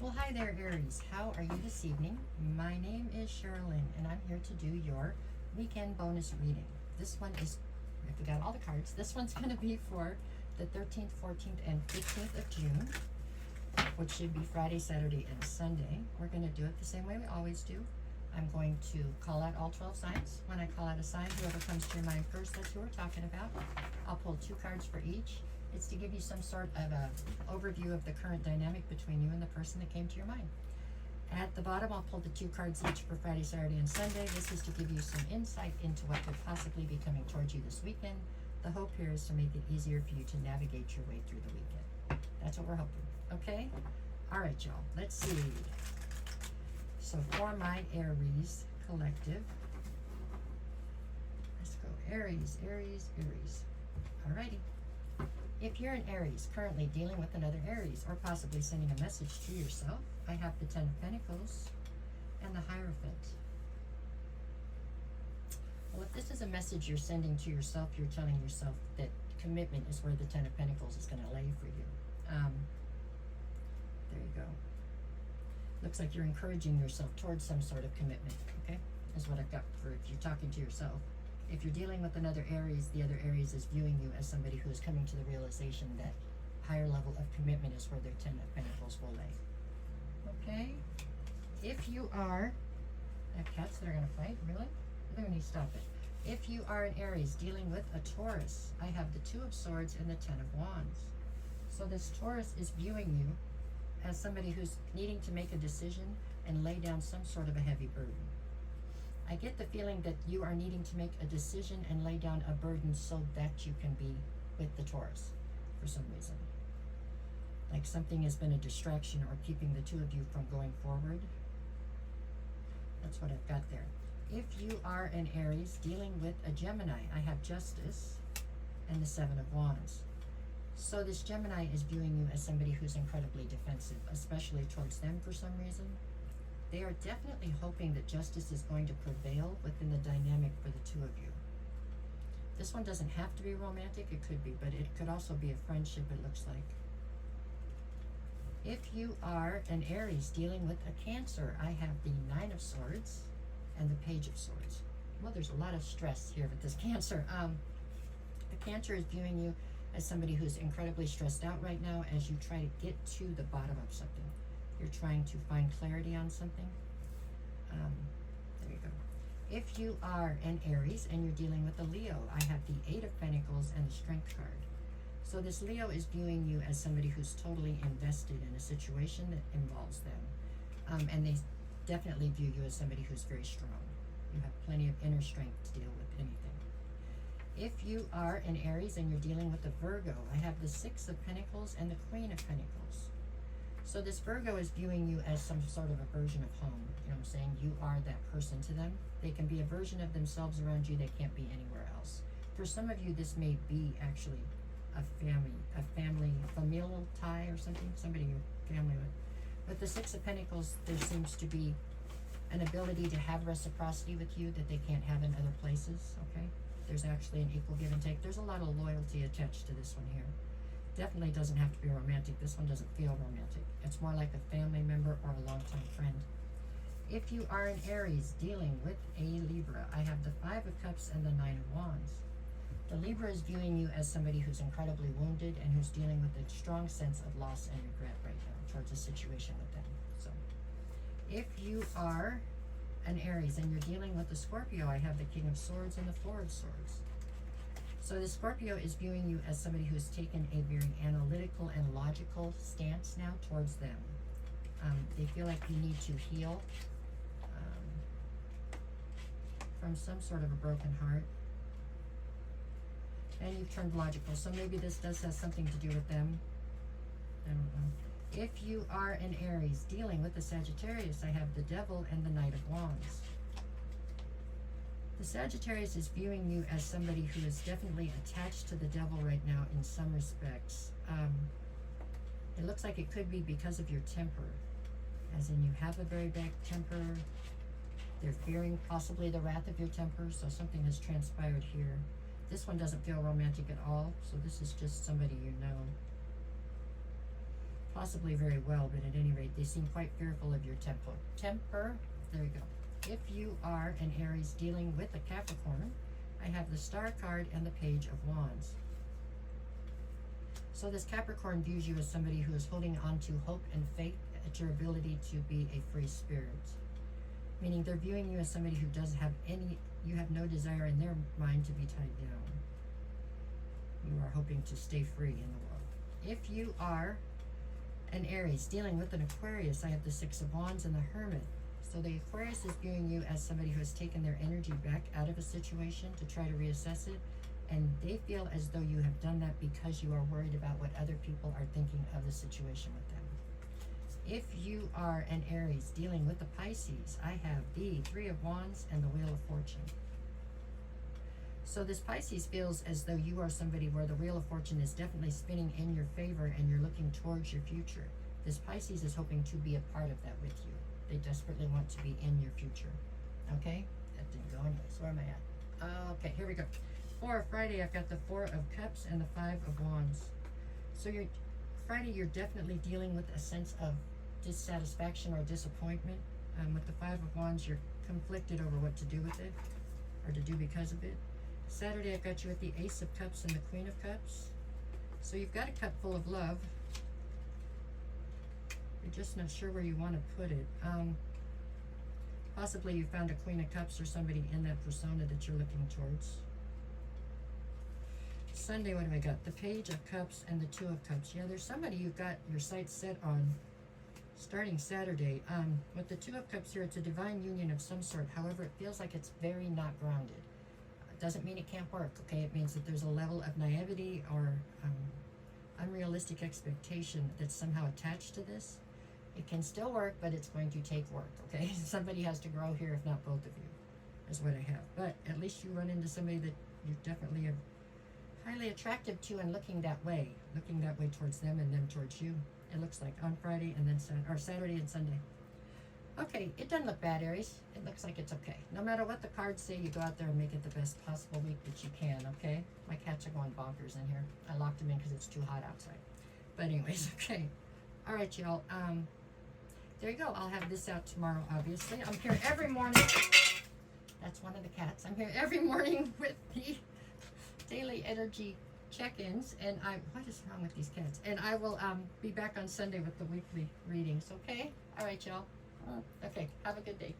Well, hi there, Aries. How are you this evening? My name is Sherilyn, and I'm here to do your weekend bonus reading. This one is, I forgot all the cards. This one's going to be for the 13th, 14th, and 15th of June, which should be Friday, Saturday, and Sunday. We're going to do it the same way we always do. I'm going to call out all 12 signs. When I call out a sign, whoever comes to your mind first, that's who we're talking about. I'll pull 2 cards for each. It's to give you some sort of a overview of the current dynamic between you and the person that came to your mind. At the bottom, I'll pull the 2 cards each for Friday, Saturday, and Sunday. This is to give you some insight into what could possibly be coming towards you this weekend. The hope here is to make it easier for you to navigate your way through the weekend. That's what we're hoping, okay? All right, y'all, let's see. So for my Aries collective, let's go Aries, Aries, Aries. All righty. If you're an Aries currently dealing with another Aries or possibly sending a message to yourself, I have the 10 of Pentacles and the Hierophant. Well, if this is a message you're sending to yourself, you're telling yourself that commitment is where the 10 of Pentacles is going to lay for you. There you go. Looks like you're encouraging yourself towards some sort of commitment, okay? Is what I've got for if you're talking to yourself. If you're dealing with another Aries, the other Aries is viewing you as somebody who is coming to the realization that higher level of commitment is where their 10 of Pentacles will lay. Okay? If you are, I have cats that are going to fight, really? They're going to stop it. If you are an Aries dealing with a Taurus, I have the 2 of Swords and the 10 of Wands. So this Taurus is viewing you as somebody who's needing to make a decision and lay down some sort of a heavy burden. I get the feeling that you are needing to make a decision and lay down a burden so that you can be with the Taurus for some reason. Like something has been a distraction or keeping the 2 of you from going forward. That's what I've got there. If you are an Aries dealing with a Gemini, I have Justice and the 7 of Wands. So this Gemini is viewing you as somebody who's incredibly defensive, especially towards them for some reason. They are definitely hoping that justice is going to prevail within the dynamic for the 2 of you. This one doesn't have to be romantic, it could be, but it could also be a friendship, it looks like. If you are an Aries dealing with a Cancer, I have the 9 of Swords and the Page of Swords. Well, there's a lot of stress here with this Cancer. The Cancer is viewing you as somebody who's incredibly stressed out right now as you try to get to the bottom of something. You're trying to find clarity on something. There you go. If you are an Aries and you're dealing with a Leo, I have the 8 of Pentacles and the Strength card. So this Leo is viewing you as somebody who's totally invested in a situation that involves them. And they definitely view you as somebody who's very strong. You have plenty of inner strength to deal with anything. If you are an Aries and you're dealing with a Virgo, I have the 6 of Pentacles and the Queen of Pentacles. So this Virgo is viewing you as some sort of a version of home. You know what I'm saying? You are that person to them. They can be a version of themselves around you. They can't be anywhere else. For some of you, this may be actually a familial tie or something, somebody you're family with. With the 6 of Pentacles, there seems to be an ability to have reciprocity with you that they can't have in other places, okay? There's actually an equal give and take. There's a lot of loyalty attached to this one here. Definitely doesn't have to be romantic. This one doesn't feel romantic. It's more like a family member or a longtime friend. If you are an Aries dealing with a Libra, I have the 5 of Cups and the 9 of Wands. The Libra is viewing you as somebody who's incredibly wounded and who's dealing with a strong sense of loss and regret right now towards a situation with them. So if you are an Aries and you're dealing with a Scorpio, I have the King of Swords and the 4 of Swords. So the Scorpio is viewing you as somebody who's taken a very analytical and logical stance now towards them. They feel like you need to heal from some sort of a broken heart. And you've turned logical. So maybe this does have something to do with them. I don't know. If you are an Aries dealing with the Sagittarius, I have the Devil and the Knight of Wands. The Sagittarius is viewing you as somebody who is definitely attached to the devil right now in some respects. It looks like it could be because of your temper, as in you have a very bad temper. They're fearing possibly the wrath of your temper, so something has transpired here. This one doesn't feel romantic at all, so this is just somebody you know. possibly very well, but at any rate, they seem quite fearful of your temper. There you go. If you are an Aries dealing with a Capricorn, I have the Star card and the Page of Wands. So this Capricorn views you as somebody who is holding on to hope and faith at your ability to be a free spirit. Meaning they're viewing you as somebody who doesn't have you have no desire in their mind to be tied down. You are hoping to stay free in the world. If you are an Aries dealing with an Aquarius, I have the Six of Wands and the Hermit. So the Aquarius is viewing you as somebody who has taken their energy back out of a situation to try to reassess it. And they feel as though you have done that because you are worried about what other people are thinking of the situation with them. If you are an Aries dealing with the Pisces, I have the Three of Wands and the Wheel of Fortune. So this Pisces feels as though you are somebody where the Wheel of Fortune is definitely spinning in your favor and you're looking towards your future. This Pisces is hoping to be a part of that with you. They desperately want to be in your future. Okay? That didn't go anyways. Where am I at? Okay, here we go. For Friday, I've got the Four of Cups and the Five of Wands. So Friday, you're definitely dealing with a sense of dissatisfaction or disappointment. With the Five of Wands, you're conflicted over what to do with it or to do because of it. Saturday, I've got you at the Ace of Cups and the Queen of Cups. So you've got a cup full of love. You're just not sure where you want to put it. Possibly you found a Queen of Cups or somebody in that persona that you're looking towards. Sunday, what have I got? The Page of Cups and the Two of Cups. Yeah, there's somebody you've got your sights set on starting Saturday. With the Two of Cups here, it's a divine union of some sort. However, it feels like it's very not grounded. Doesn't mean it can't work, okay? It means that there's a level of naivety or unrealistic expectation that's somehow attached to this. It can still work, but it's going to take work, okay? Somebody has to grow here, if not both of you, is what I have. But at least you run into somebody that you definitely are highly attractive to and looking that way towards them and them towards you. It looks like on Friday and then Saturday and Sunday. Okay, it doesn't look bad, Aries. It looks like it's okay. No matter what the cards say, you go out there and make it the best possible week that you can, okay? My cats are going bonkers in here. I locked them in because it's too hot outside. But anyways, okay. All right, y'all. There you go. I'll have this out tomorrow, obviously. I'm here every morning. That's one of the cats. I'm here every morning with the daily energy check-ins. And what is wrong with these cats? And I will be back on Sunday with the weekly readings, okay? All right, y'all. Okay, have a good day.